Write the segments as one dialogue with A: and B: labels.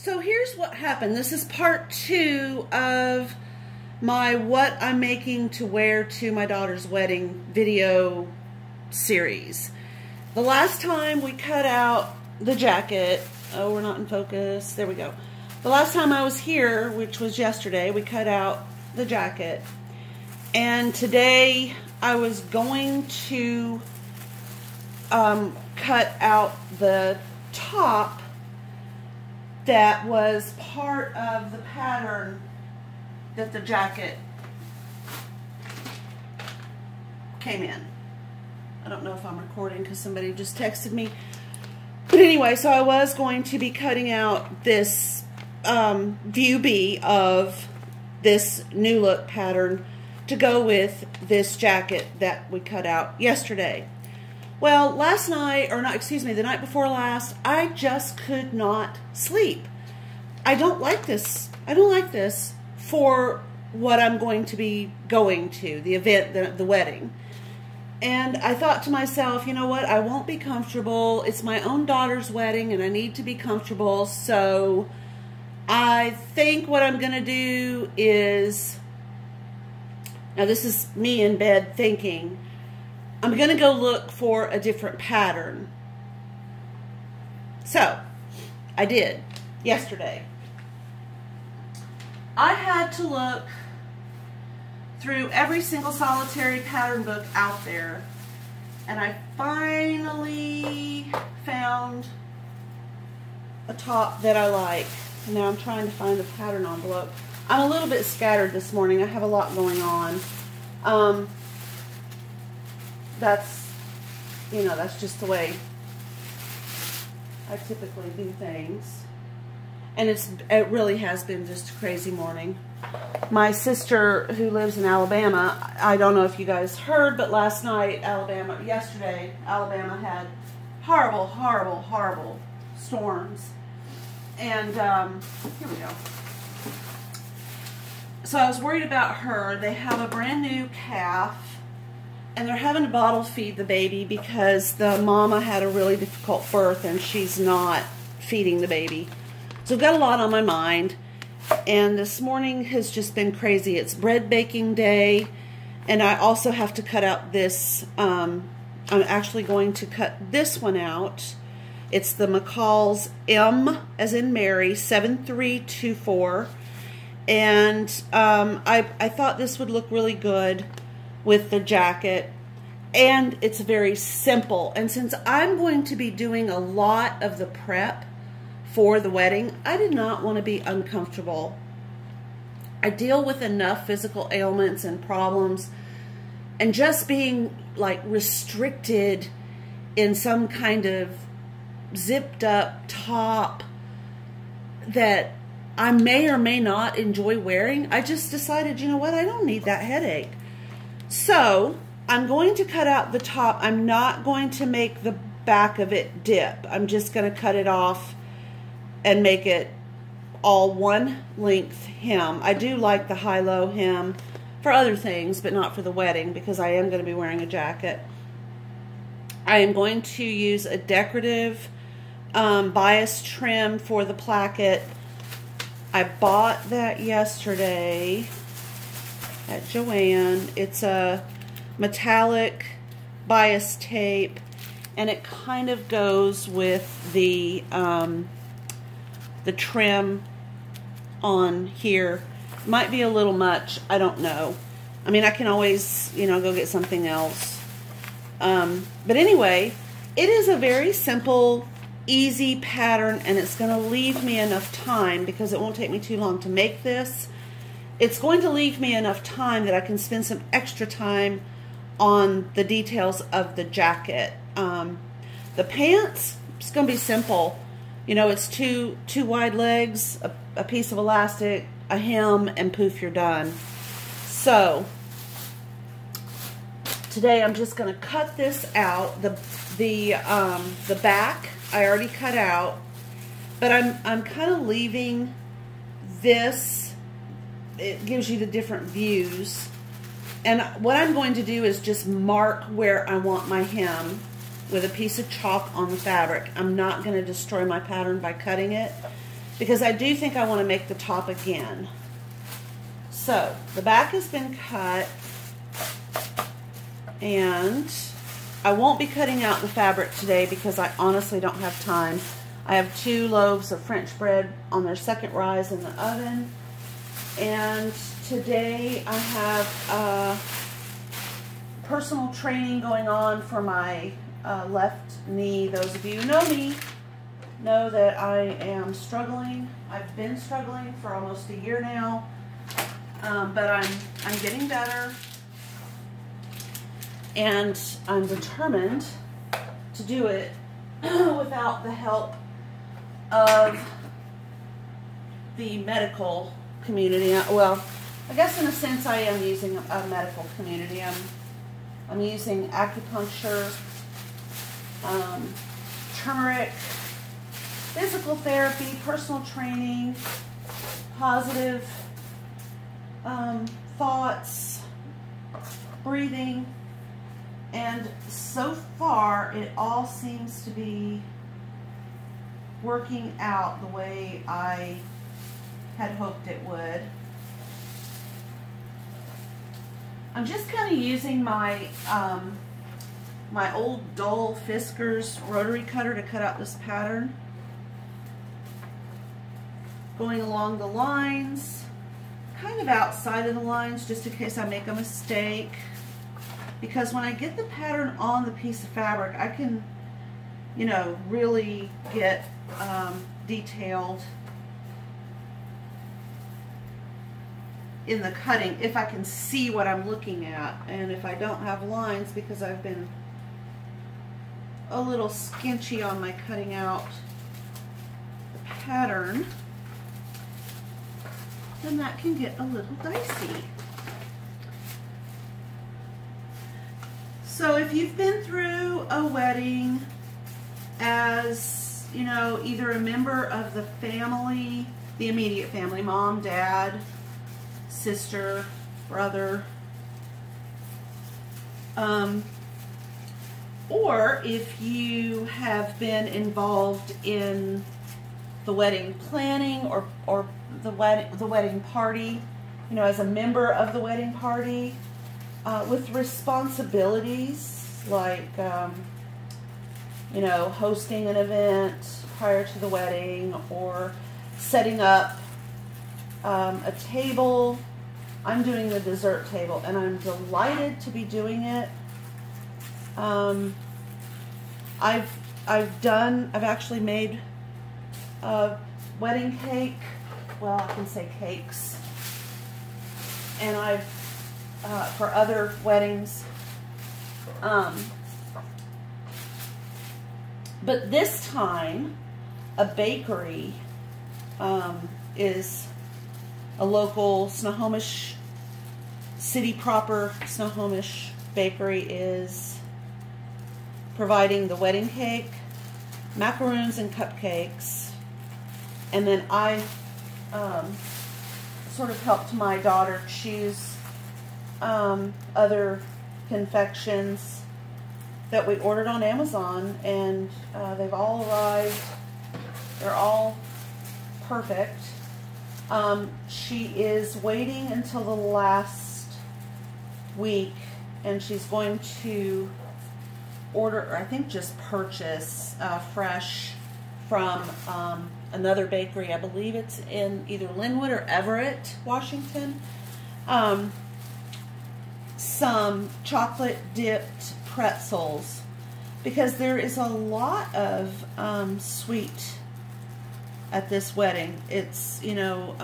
A: So here's what happened. This is part 2 of my what I'm making to wear to my daughter's wedding video series. The last time we cut out the jacket, oh, we're not in focus, there we go. The last time I was here, which was yesterday, we cut out the jacket. And today I was going to cut out the top that was part of the pattern that the jacket came in. I don't know if I'm recording because somebody just texted me. But anyway, so I was going to be cutting out this view B of this new look pattern to go with this jacket that we cut out yesterday. Well, last night, or not, excuse me, the night before last, I just could not sleep. I don't like this. I don't like this for what I'm going to be going to, the event, the wedding. And I thought to myself, you know what, I won't be comfortable. It's my own daughter's wedding and I need to be comfortable. So I think what I'm going to do is, now this is me in bed thinking, I'm going to go look for a different pattern. So, I did yesterday. I had to look through every single solitary pattern book out there, and I finally found a top that I like. And now I'm trying to find the pattern envelope. I'm a little bit scattered this morning. I have a lot going on. That's, you know, that's just the way I typically do things. And it really has been just a crazy morning. My sister, who lives in Alabama, I don't know if you guys heard, but last night, yesterday, Alabama had horrible, horrible, horrible storms. And here we go. So I was worried about her. They have a brand new calf, and they're having to bottle feed the baby because the mama had a really difficult birth and she's not feeding the baby. So I've got a lot on my mind, and this morning has just been crazy. It's bread baking day, and I also have to cut out this. I'm actually going to cut this one out. It's the McCall's M as in Mary 7324, and I thought this would look really good with the jacket, and it's very simple. And since I'm going to be doing a lot of the prep for the wedding, I did not want to be uncomfortable. I deal with enough physical ailments and problems, and just being like restricted in some kind of zipped up top that I may or may not enjoy wearing, I just decided, you know what, I don't need that headache. So I'm going to cut out the top. I'm not going to make the back of it dip. I'm just going to cut it off and make it all one length hem. I do like the high-low hem for other things, but not for the wedding because I am going to be wearing a jacket. I am going to use a decorative bias trim for the placket. I bought that yesterday at Joann. It's a metallic bias tape, and it kind of goes with the trim on here. Might be a little much, I don't know. I mean, I can always, you know, go get something else. But anyway, it is a very simple, easy pattern, and it's going to leave me enough time, because it won't take me too long to make this. It's going to leave me enough time that I can spend some extra time on the details of the jacket. The pants, it's going to be simple. You know, it's two wide legs, a piece of elastic, a hem, and poof, you're done. So today I'm just going to cut this out. The back I already cut out, but I'm kind of leaving this. It gives you the different views. And what I'm going to do is just mark where I want my hem with a piece of chalk on the fabric. I'm not going to destroy my pattern by cutting it. because I do think I want to make the top again. So the back has been cut, and I won't be cutting out the fabric today because I honestly don't have time. I have 2 loaves of French bread on their second rise in the oven, and today I have personal training going on for my left knee. Those of you who know me know that I am struggling. I've been struggling for almost a year now, but I'm getting better, and I'm determined to do it without the help of the medical community. Well, I guess in a sense I am using a medical community. I'm using acupuncture, turmeric, physical therapy, personal training, positive thoughts, breathing, and so far it all seems to be working out the way I had hoped it would. I'm just kind of using my my old dull Fiskars rotary cutter to cut out this pattern, going along the lines, kind of outside of the lines just in case I make a mistake, because when I get the pattern on the piece of fabric I can, you know, really get detailed in the cutting if I can see what I'm looking at. And if I don't have lines because I've been a little skinchy on my cutting out the pattern, then that can get a little dicey. So if you've been through a wedding as, you know, either a member of the family, the immediate family, mom, dad, sister, brother, or if you have been involved in the wedding planning or the wedding party, you know, as a member of the wedding party, with responsibilities like, you know, hosting an event prior to the wedding or setting up a table. I'm doing the dessert table and I'm delighted to be doing it. I've actually made a wedding cake. Well, I can say cakes. And I've, for other weddings. But this time, a bakery is a local Snohomish, city proper Snohomish bakery is providing the wedding cake, macaroons and cupcakes, and then I sort of helped my daughter choose other confections that we ordered on Amazon, and they've all arrived. They're all perfect. She is waiting until the last week, and she's going to order, or I think just purchase fresh from another bakery. I believe it's in either Linwood or Everett, Washington. Some chocolate dipped pretzels, because there is a lot of sweet at this wedding. It's, you know,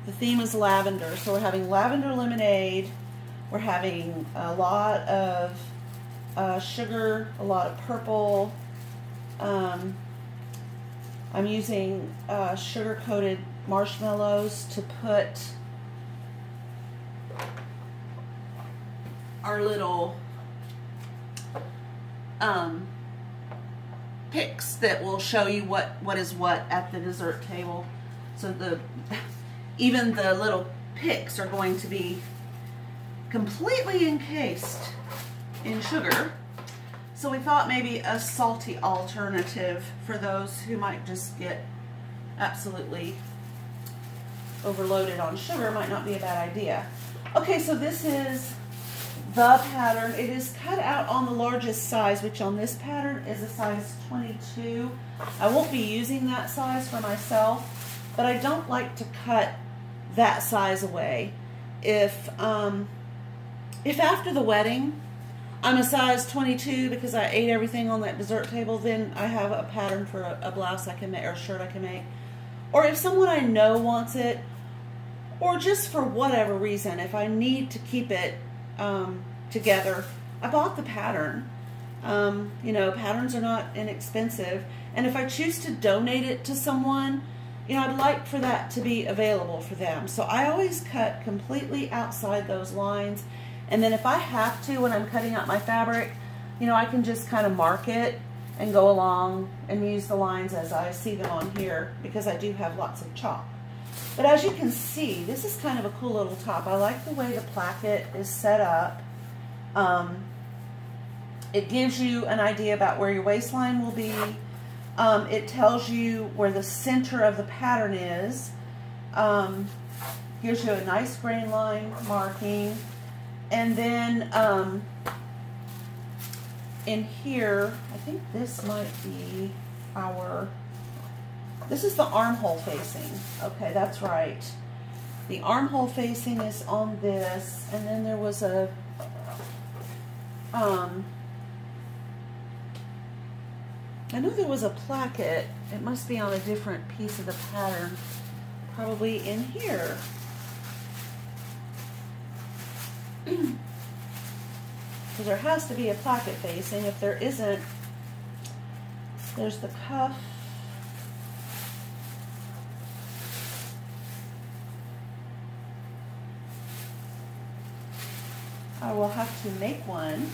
A: the theme is lavender, so we're having lavender lemonade, we're having a lot of sugar, a lot of purple. I'm using sugar-coated marshmallows to put our little picks that will show you what is what at the dessert table. So even the little picks are going to be completely encased in sugar. So we thought maybe a salty alternative for those who might just get absolutely overloaded on sugar, might not be a bad idea. Okay, so this is the pattern. It is cut out on the largest size, which on this pattern is a size 22. I won't be using that size for myself, but I don't like to cut that size away. If after the wedding I'm a size 22 because I ate everything on that dessert table, then I have a pattern for a blouse I can make, or a shirt I can make. Or if someone I know wants it, or just for whatever reason, if I need to keep it together, I bought the pattern. You know, patterns are not inexpensive. And if I choose to donate it to someone, you know, I'd like for that to be available for them. So I always cut completely outside those lines. And then if I have to, when I'm cutting out my fabric, you know, I can just kind of mark it and go along and use the lines as I see them on here, because I do have lots of chalk. But as you can see, this is kind of a cool little top. I like the way the placket is set up. It gives you an idea about where your waistline will be. It tells you where the center of the pattern is. Gives you a nice grain line marking. And then in here, I think this might be this is the armhole facing. Okay, that's right. The armhole facing is on this, and then there was a, I know there was a placket. It must be on a different piece of the pattern, probably in here. Because there has to be a placket facing. If there isn't, there's the cuff. I will have to make one.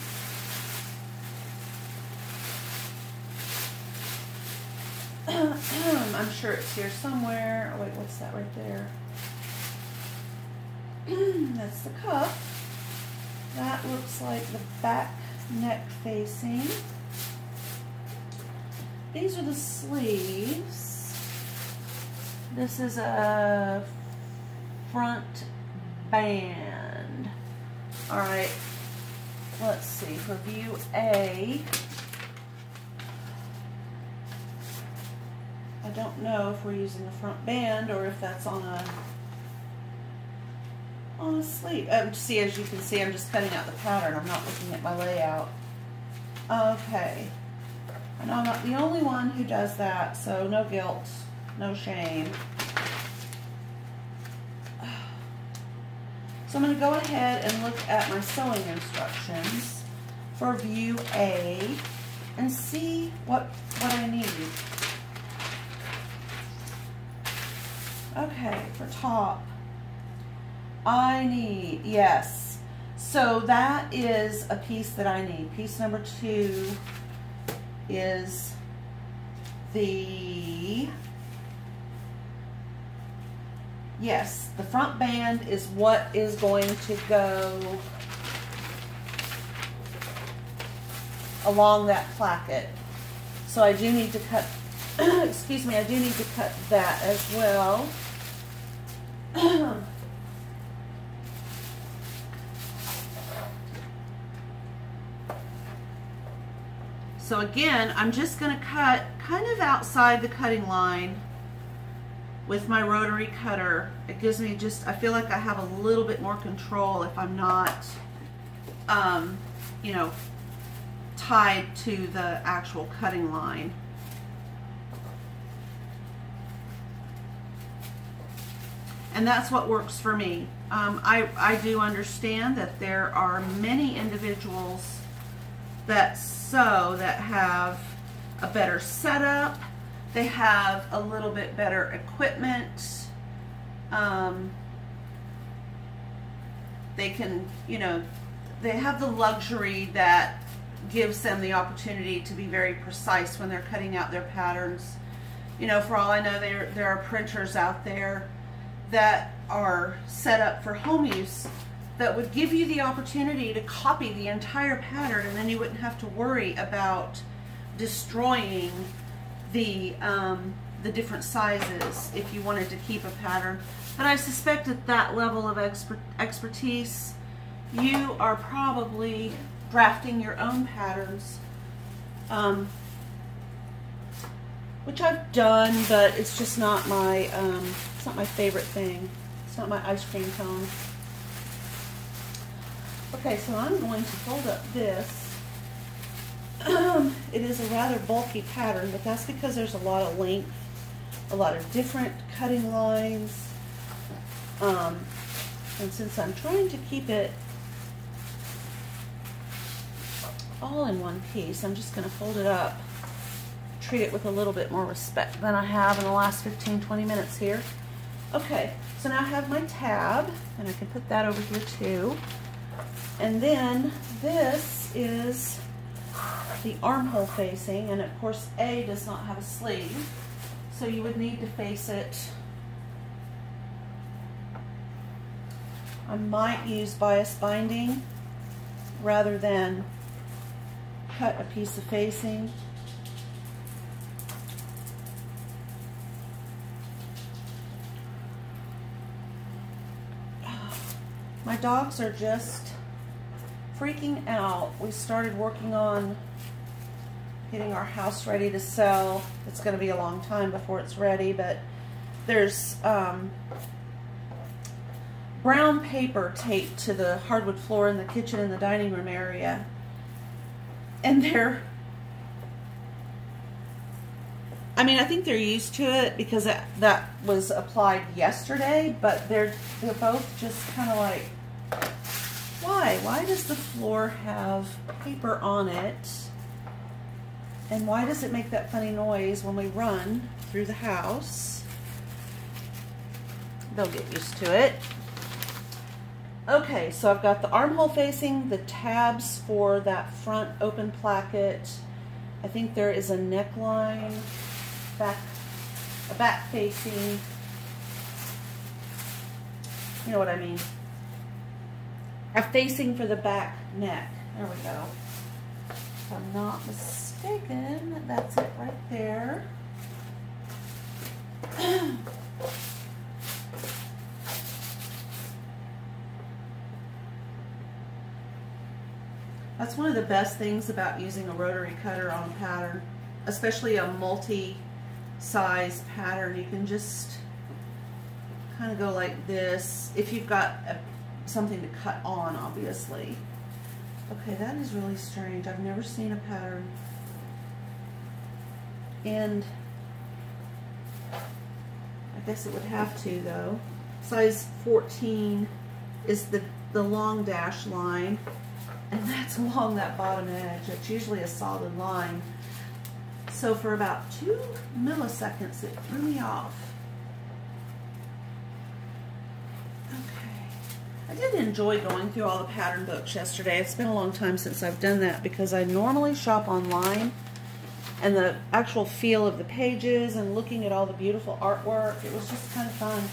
A: I'm sure it's here somewhere. Oh wait, what's that right there? That's the cuff. That looks like the back neck facing. These are the sleeves. This is a front band. All right, let's see, for view A, I don't know if we're using the front band or if that's on a sleeve. See, as you can see, I'm just cutting out the pattern. I'm not looking at my layout. Okay. I know I'm not the only one who does that, so no guilt, no shame. So I'm going to go ahead and look at my sewing instructions for view A and see what I need. Okay, for top, I need, yes. So that is a piece that I need. Piece number 2 is the, yes, the front band is what is going to go along that placket. So I do need to cut, excuse me, I do need to cut that as well. So again, I'm just going to cut kind of outside the cutting line with my rotary cutter. It gives me just, I feel like I have a little bit more control if I'm not, you know, tied to the actual cutting line. And that's what works for me. I do understand that there are many individuals that sew that have a better setup. They have a little bit better equipment. They can, you know, they have the luxury that gives them the opportunity to be very precise when they're cutting out their patterns. You know, for all I know, there are printers out there that are set up for home use that would give you the opportunity to copy the entire pattern, and then you wouldn't have to worry about destroying the the different sizes if you wanted to keep a pattern. But I suspect at that level of expertise, you are probably drafting your own patterns, which I've done, but it's just not my it's not my favorite thing. It's not my ice cream cone. Okay, so I'm going to fold up this. It is a rather bulky pattern, but that's because there's a lot of length, a lot of different cutting lines. And since I'm trying to keep it all in one piece, I'm just going to fold it up, treat it with a little bit more respect than I have in the last 15-20 minutes here. Okay, so now I have my tab, and I can put that over here too. And then this is the armhole facing, and of course A does not have a sleeve, so you would need to face it. I might use bias binding rather than cut a piece of facing. My dogs are just freaking out. We started working on getting our house ready to sell. It's going to be a long time before it's ready, but there's brown paper taped to the hardwood floor in the kitchen and the dining room area. And I think they're used to it because that was applied yesterday, but they're both just kind of like, why? Why does the floor have paper on it? And why does it make that funny noise when we run through the house? They'll get used to it. Okay, so I've got the armhole facing, the tabs for that front open placket. I think there is a neckline, a back facing, you know what I mean. A facing for the back neck. There we go. If I'm not mistaken, that's it right there. That's one of the best things about using a rotary cutter on a pattern, especially a multi-size pattern. You can just kind of go like this if you've got something to cut on, obviously. Okay, that is really strange. I've never seen a pattern and I guess it would have to though. Size 14 is the long dash line, and that's along that bottom edge. It's usually a solid line. So for about 2 milliseconds it threw me off. I did enjoy going through all the pattern books yesterday. It's been a long time since I've done that because I normally shop online, and the actual feel of the pages and looking at all the beautiful artwork, it was just kind of fun.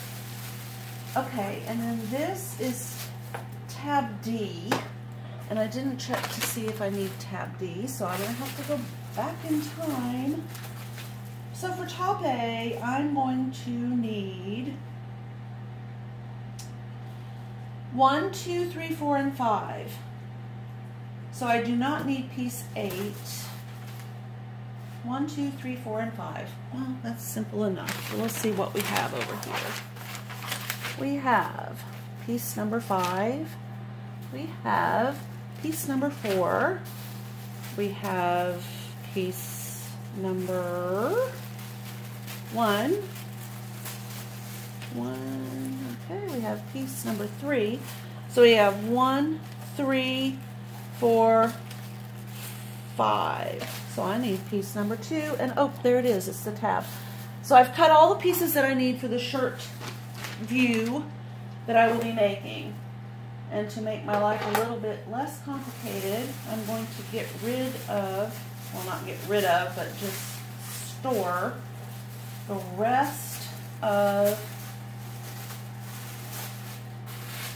A: Okay, and then this is tab D, and I didn't check to see if I need tab D, so I'm going to have to go back in time. So for top A, I'm going to need 1, 2, 3, 4, and 5. So I do not need piece 8. 1, 2, 3, 4, and 5. Well, that's simple enough. So let's see what we have over here. We have piece number 5. We have piece number 4. We have piece number 1. Okay, we have piece number 3. So we have 1, 3, 4, 5. So I need piece number 2, and oh, there it is. It's the tab. So I've cut all the pieces that I need for the shirt view that I will be making. And to make my life a little bit less complicated, I'm going to get rid of, well, not get rid of, but just store the rest of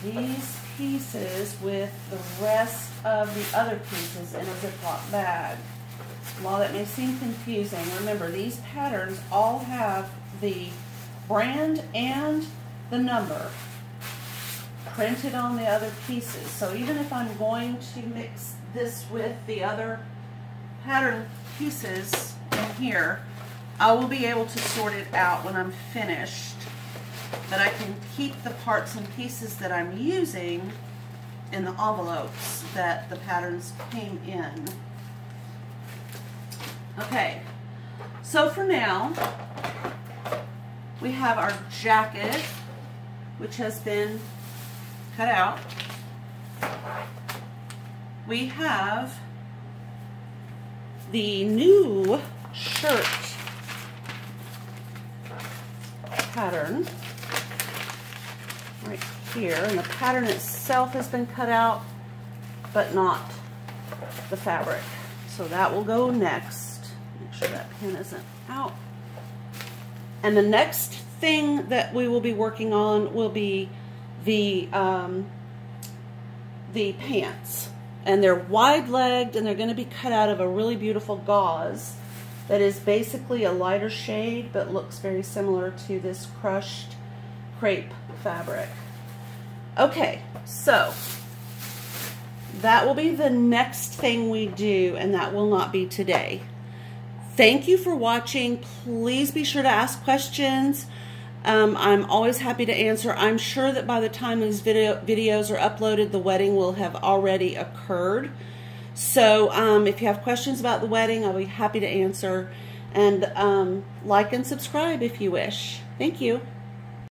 A: these pieces with the rest of the other pieces in a Ziploc bag. while that may seem confusing, remember these patterns all have the brand and the number printed on the other pieces. So even if I'm going to mix this with the other pattern pieces in here, I will be able to sort it out when I'm finished. But I can keep the parts and pieces that I'm using in the envelopes that the patterns came in. Okay, so for now, we have our jacket, which has been cut out. We have the new shirt pattern right here, and the pattern itself has been cut out, but not the fabric. So that will go next. Make sure that pin isn't out. And the next thing that we will be working on will be the pants. And they're wide-legged, and they're going to be cut out of a really beautiful gauze that is basically a lighter shade, but looks very similar to this crushed crepe fabric. Okay, so that will be the next thing we do, and that will not be today. Thank you for watching. Please be sure to ask questions. I'm always happy to answer. I'm sure that by the time these videos are uploaded, the wedding will have already occurred. So if you have questions about the wedding, I'll be happy to answer. And like and subscribe if you wish. Thank you.